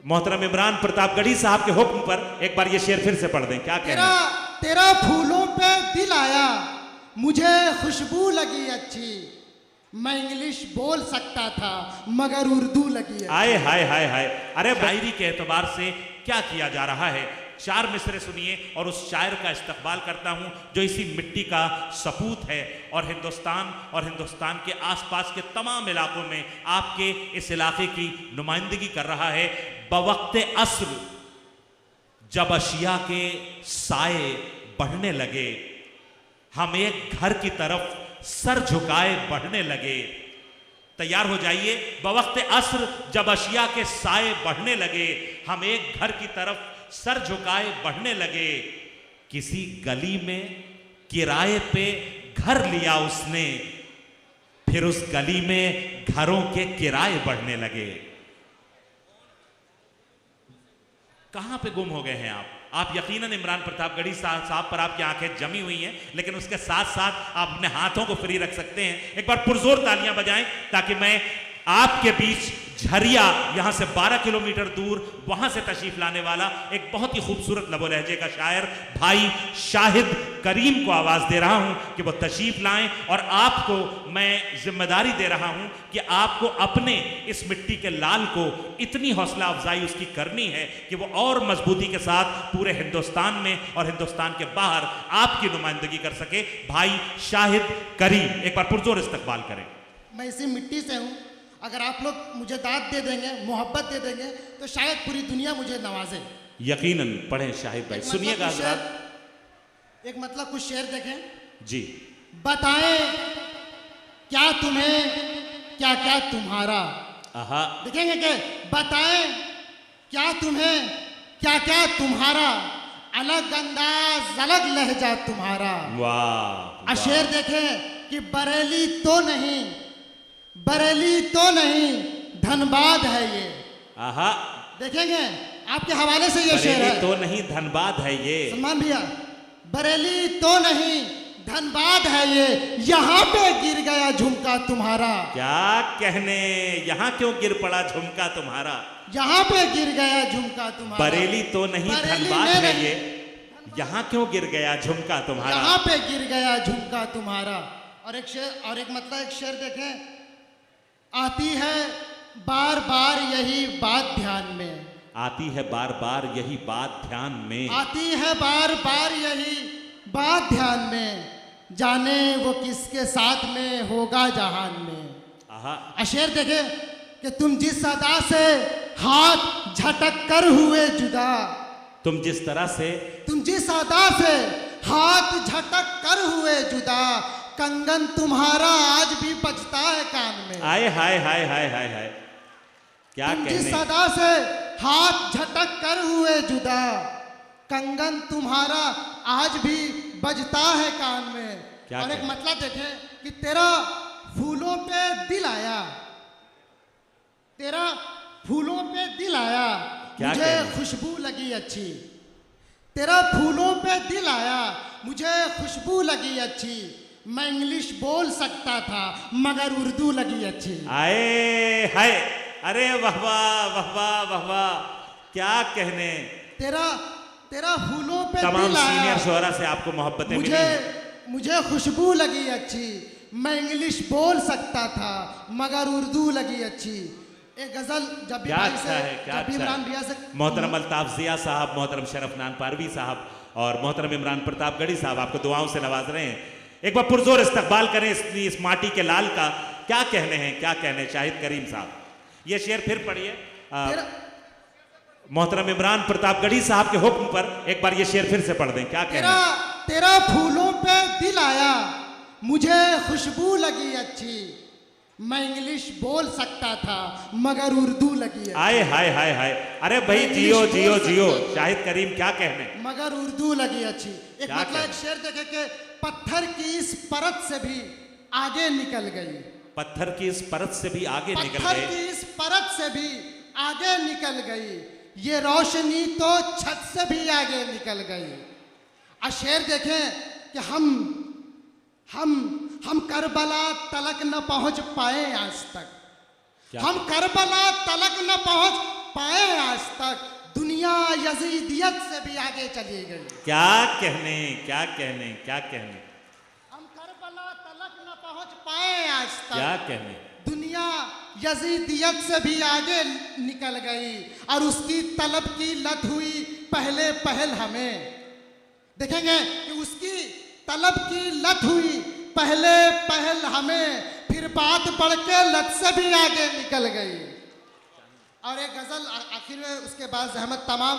मोहतरम इमरान प्रतापगढ़ी साहब के हुक्म पर एक बार ये शेर फिर से पढ़ दें, क्या कहना? तेरा फूलों पे दिल आया, मुझे खुशबू लगी अच्छी, मैं इंग्लिश बोल सकता था मगर उर्दू लगी। आए हाय हाय हाय। अरे शायरी के एतबार से क्या किया जा रहा है, चार मिसरे सुनिए और उस शायर का इस्तकबाल करता हूं जो इसी मिट्टी का सपूत है और हिंदुस्तान के आसपास के तमाम इलाकों में आपके इस इलाके की नुमाइंदगी कर रहा है। बवक्ते अस्र जब अशिया के साए बढ़ने लगे, हम एक घर की तरफ सर झुकाए बढ़ने लगे। तैयार हो जाइए। बवक्ते अस्र जब अशिया के साए बढ़ने लगे, हम एक घर की तरफ सर झुकाए बढ़ने लगे। किसी गली में किराए पे घर लिया उसने, फिर उस गली में घरों के किराए बढ़ने लगे। कहां पे गुम हो गए हैं आप यकीनन इमरान प्रतापगढ़ी साहब पर आपकी आंखें जमी हुई हैं, लेकिन उसके साथ साथ आप अपने हाथों को फ्री रख सकते हैं। एक बार पुरजोर तालियां बजाएं ताकि मैं आपके बीच झरिया, यहां से 12 किलोमीटर दूर, वहां से तशरीफ लाने वाला एक बहुत ही खूबसूरत लबो लहजे का शायर भाई शाहिद करीम को आवाज दे रहा हूं कि वो तशरीफ लाएं, और आपको मैं जिम्मेदारी दे रहा हूं कि आपको अपने इस मिट्टी के लाल को इतनी हौसला अफजाई उसकी करनी है कि वो और मजबूती के साथ पूरे हिंदुस्तान में और हिंदुस्तान के बाहर आपकी नुमाइंदगी कर सके। भाई शाहिद करीम, एक बार पुरजोर इस्तकबाल करें। मैं इसी मिट्टी से हूं, अगर आप लोग मुझे दाद दे देंगे, मोहब्बत दे देंगे तो शायद पूरी दुनिया मुझे नवाजे। यकीनन पढ़ें शाहिद भाई, सुनिएगा हज़रात। एक मतलब कुछ शेर देखें जी। बताएं क्या तुम्हें, क्या क्या तुम्हारा। आहा। देखेंगे क्या? बताएं क्या तुम्हें, क्या क्या तुम्हारा, अलग अंदाज अलग लहजा तुम्हारा। वाह। शेर देखें कि बरेली तो नहीं, बरेली तो नहीं, धनबाद है ये। आहा। देखेंगे आपके हवाले से ये शेर है। तो नहीं, धनबाद है ये। सलमान भैया, बरेली तो नहीं, धनबाद है ये, यहाँ पे गिर गया झुमका तुम्हारा। क्या कहने, यहाँ क्यों गिर पड़ा झुमका तुम्हारा? यहाँ पे गिर गया झुमका तुम्हारा। बरेली तो नहीं, धनबाद है ये, यहाँ क्यों गिर गया झुमका तुम्हारा? यहाँ पे गिर गया झुमका तुम्हारा। और एक शेर, और एक मतलब एक शेर देखें, आती है बार बार यही बात ध्यान में, आती है बार बार यही बात ध्यान में, आती है बार बार यही बात ध्यान में, जाने वो किसके साथ में होगा जहान में। आहा। शेर देखे कि तुम जिस अदा से हाथ झटक कर हुए जुदा, तुम जिस तरह से, तुम जिस अदा से हाथ झटक कर हुए जुदा, कंगन तुम्हारा आज भी बजता है कान में। आए हाय हाय हाय हाय हाय। क्या कहने। जिस अदा से हाथ झटक कर हुए जुदा, कंगन तुम्हारा आज भी बजता है कान में। क्या और एक मतलब देखें कि तेरा फूलों पे दिल आया, तेरा फूलों पे दिल आया, मुझे खुशबू लगी अच्छी, तेरा फूलों पे दिल आया, मुझे खुशबू लगी अच्छी, मैं इंग्लिश बोल सकता था मगर उर्दू लगी अच्छी। आए हाय। अरे वाह वाह वाह वाह वाह वाह, क्या कहने। तेरा फूलों पे तमाम दिल आया, सीनियर शुअरा से आपको मोहब्बतें मिली। मुझे खुशबू लगी अच्छी, मैं इंग्लिश बोल सकता था मगर उर्दू लगी अच्छी। एक गजल जब भी इमरान भैया से, मोहतरम अल्ताफ जिया साहब, मोहतरम शरफ नान पारवी साहब और मोहतरम इमरान प्रतापगढ़ी साहब आपको दुआओं से नवाज रहे हैं। एक बार पुरजोर इस्तकबाल करें इस माटी के लाल का। क्या कहने हैं, क्या कहने शाहिद करीम साहब। ये शेर फिर पढ़िए। मोहतरम इमरान प्रतापगढ़ी साहब के हुक्म पर एक बार ये शेर फिर से पढ़ दें, क्या कहने। तेरा फूलों पे दिल आया, मुझे खुशबू लगी अच्छी, मैं इंग्लिश बोल सकता था मगर उर्दू लगी। आए हाय हाय हाय। अरे भाई जियो जियो जियो शाहिद करीम, क्या कहने, मगर उर्दू लगी अच्छी। एक मतलब एक शेर देखे कि पत्थर की इस परत से भी आगे निकल गई, पत्थर की इस परत से भी आगे निकल गई, पत्थर की इस परत से भी आगे निकल गई, ये रोशनी तो छत से भी आगे निकल गई। शेर देखें कि हम करबला तलक न पहुंच पाए आज तक, हम करबला तलक न पहुंच पाए आज तक, दुनिया यजीदियत से भी आगे चली गई। क्या कहने, क्या कहने, क्या कहने, हम करबला तलक न पहुंच पाए आज तक, क्या कहने, दुनिया यजीदियत से भी आगे निकल गई और उसकी तलब की लत हुई पहले पहल हमें। देखेंगे कि उसकी तलब की लत हुई पहले पहल हमें, फिर बात बढ़ के लत से भी आगे निकल गई। और एक गज़ल आखिर में, उसके बाद जहमत तमाम,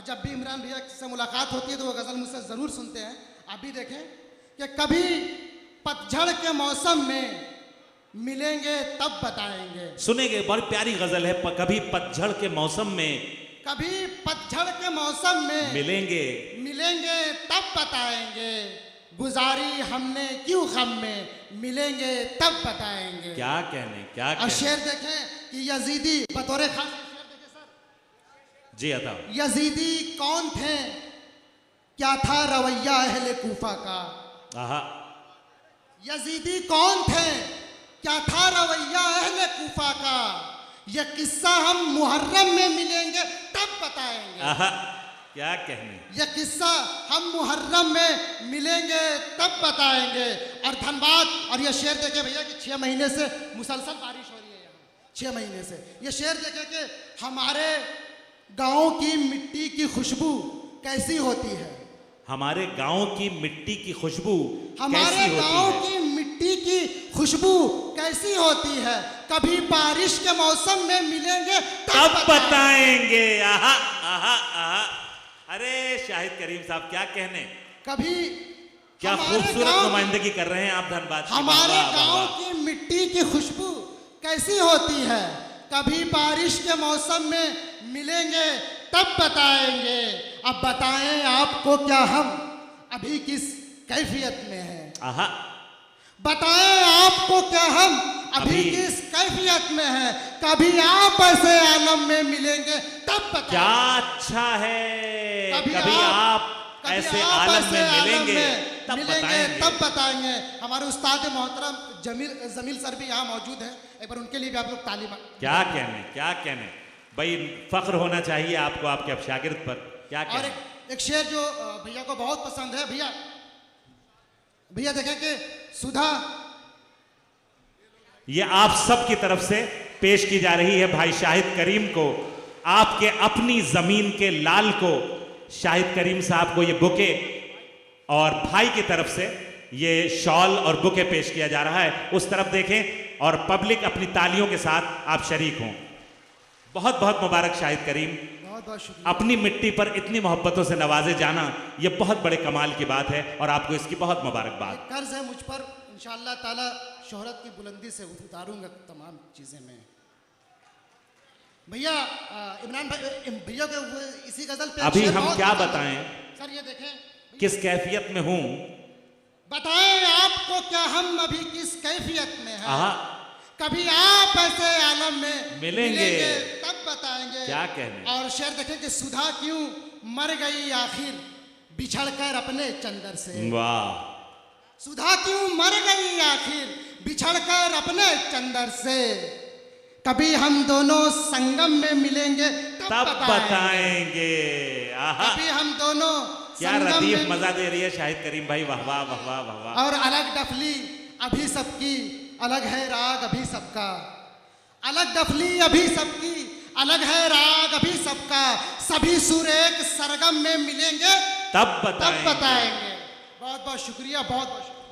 जब भी इमरान भैया से मुलाकात होती है तो वो गज़ल मुझसे ज़रूर सुनते हैं। आप भी देखें कि कभी पतझड़ के मौसम में मिलेंगे तब बताएंगे। सुनेंगे, बड़ी प्यारी गजल है। कभी पतझड़ के मौसम में, कभी पतझड़ के मौसम में मिलेंगे मिलेंगे तब बताएंगे, गुजारी हमने क्यों गम में, मिलेंगे तब बताएंगे। क्या कहने, क्या और कहने। शेर देखें कि यजीदी बतौर खास शेर देखें सर। जी अता, यजीदी कौन थे, क्या था रवैया अहले कूफा का। आहा, यजीदी कौन थे, क्या था रवैया अहले कूफा का, यह किस्सा हम मुहर्रम में मिलेंगे तब बताएंगे। आहा, क्या कहने। यह किस्सा हम मुहर्रम में मिलेंगे तब बताएंगे। और धनबाद, और यह शेर देखे भैया कि 6 महीने से मुसलसल बारिश हो रही है यहाँ, 6 महीने से। यह शेर देखे कि हमारे गाँव की मिट्टी की खुशबू कैसी होती है, हमारे गांव की मिट्टी की खुशबू हमारे कैसी गाँव होती है। की मिट्टी की खुशबू कैसी होती है, कभी बारिश के मौसम में मिलेंगे तब बताएंगे। आहा, आहा, आहा। अरे शाहिद करीम साहब, क्या कहने, कभी क्या हमारे खूबसूरत गाँव- नुमाइंदगी कर रहे हैं आप धनबाद की। हमारे वाह, वाह, गांव वाह। की मिट्टी की खुशबू कैसी होती है, कभी बारिश के मौसम में मिलेंगे तब बताएंगे। अब बताएं आपको क्या हम अभी किस कैफियत में हैं, आहा, बताएं आपको क्या हम अभी किस कैफियत में हैं, कभी आप ऐसे आलम में मिलेंगे तब क्या बताएंगे। अच्छा है। कभी कभी आप ऐसे आलम में मिलेंगे तब बताएंगे। तब बताएंगे। हमारे उस्ताद मोहतरम जमील सर भी यहाँ मौजूद हैं, एक बार उनके लिए भी आप लोग ताली मार। क्या कहने, क्या कहने। भाई फख्र होना चाहिए आपको आपके अब शागिर्द पर। क्या और कहने। एक शेर जो भैया को बहुत पसंद है। भैया भैया देखें कि सुधा, ये आप सब की तरफ से पेश की जा रही है भाई शाहिद करीम को, आपके अपनी जमीन के लाल को, शाहिद करीम साहब को ये बुके और भाई की तरफ से ये शॉल और बुके पेश किया जा रहा है। उस तरफ देखें और पब्लिक अपनी तालियों के साथ आप शरीक हों। बहुत बहुत मुबारक शाहिद करीम, बहुत बहुत शुक्रिया। अपनी मिट्टी पर इतनी मोहब्बतों से नवाजे जाना ये बहुत बड़े कमाल की बात है और आपको इसकी बहुत मुबारकबाद। कर्ज है मुझ पर, इंशाअल्लाह ताला शोहरत की बुलंदी से उतारूंगा तमाम चीजें मैं। भैया इमरान भाई, भैया के इसी गजल पे अभी शेर हम बहुत क्या पसंद है। बताएं, सर ये देखें, किस कैफियत में हूं। बताएं आपको क्या हम अभी किस कैफियत में हैं, आहा, कभी आप ऐसे आलम में मिलेंगे तब बताएंगे। क्या कहने। और शेर देखें कि सुधा क्यों मर गई आखिर बिछड़कर अपने चंदर से, वाह। सुधा क्यों मर गई आखिर बिछड़कर अपने चंदर से, कभी हम दोनों संगम में मिलेंगे तब बताएंगे। आहा, कभी हम दोनों क्या संगम रदीफ में। मजा दे रही है शाहिद करीम भाई, वाह वाह वाह वाह वाह वाह। और अलग डफली अभी सबकी, अलग है राग अभी सबका, अलग डफली अभी सबकी, अलग है राग अभी सबका, सभी सुर एक सरगम में मिलेंगे तब बताएंगे। बताएंगे। बहुत बहुत शुक्रिया, बहुत बहुत शुक्रिया।